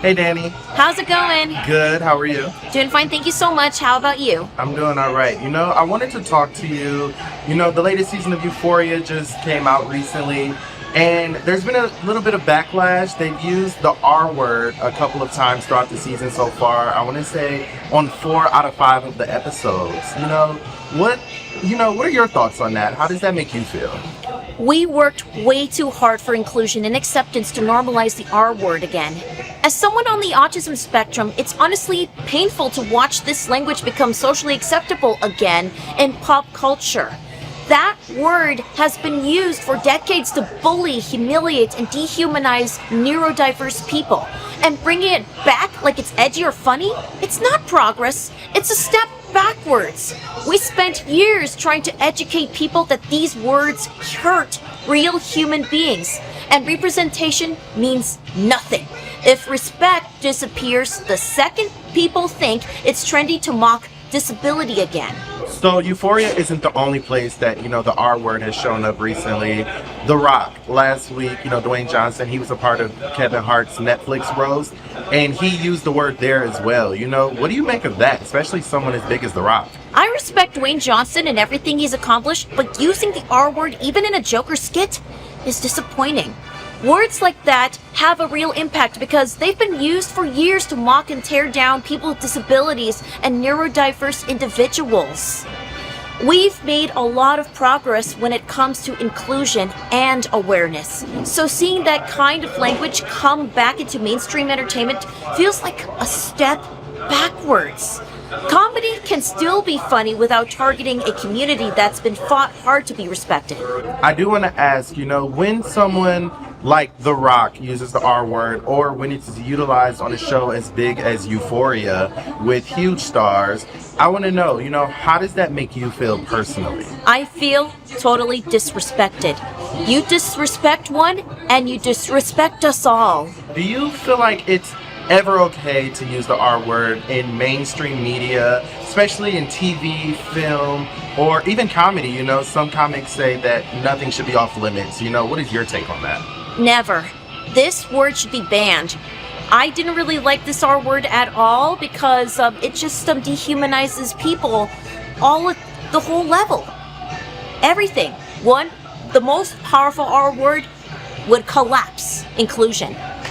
Hey Danny. How's it going? Good, how are you? Doing fine, thank you so much. How about you? I'm doing alright. I wanted to talk to you. The latest season of Euphoria just came out recently, and there's been a little bit of backlash. They've used the R word a couple of times throughout the season so far. I want to say on 4 out of 5 of the episodes. What are your thoughts on that? How does that make you feel? We worked way too hard for inclusion and acceptance to normalize the R word again. As someone on the autism spectrum, it's honestly painful to watch this language become socially acceptable again in pop culture. That word has been used for decades to bully, humiliate, and dehumanize neurodiverse people. And bringing it back like it's edgy or funny, it's not progress, it's a step backwards. We spent years trying to educate people that these words hurt real human beings, and representation means nothing if respect disappears the second people think it's trendy to mock disability again. So Euphoria isn't the only place that, the R word has shown up recently. The Rock, last week, Dwayne Johnson, he was a part of Kevin Hart's Netflix roast, and he used the word there as well. What do you make of that, especially someone as big as The Rock? I respect Dwayne Johnson and everything he's accomplished, but using the R word even in a Joker skit is disappointing. Words like that have a real impact because they've been used for years to mock and tear down people with disabilities and neurodiverse individuals. We've made a lot of progress when it comes to inclusion and awareness. So seeing that kind of language come back into mainstream entertainment feels like a step backwards. Comedy can still be funny without targeting a community that's been fought hard to be respected. I do want to ask, when someone like The Rock uses the R word, or when it's utilized on a show as big as Euphoria with huge stars, I want to know, how does that make you feel personally? I feel totally disrespected. You disrespect one, and you disrespect us all. Do you feel like it's ever okay to use the R word in mainstream media, especially in TV, film, or even comedy? Some comics say that nothing should be off limits. What is your take on that? Never. This word should be banned. I didn't really like this R word at all because it just dehumanizes people all at the whole level. Everything. The most powerful R word would collapse inclusion.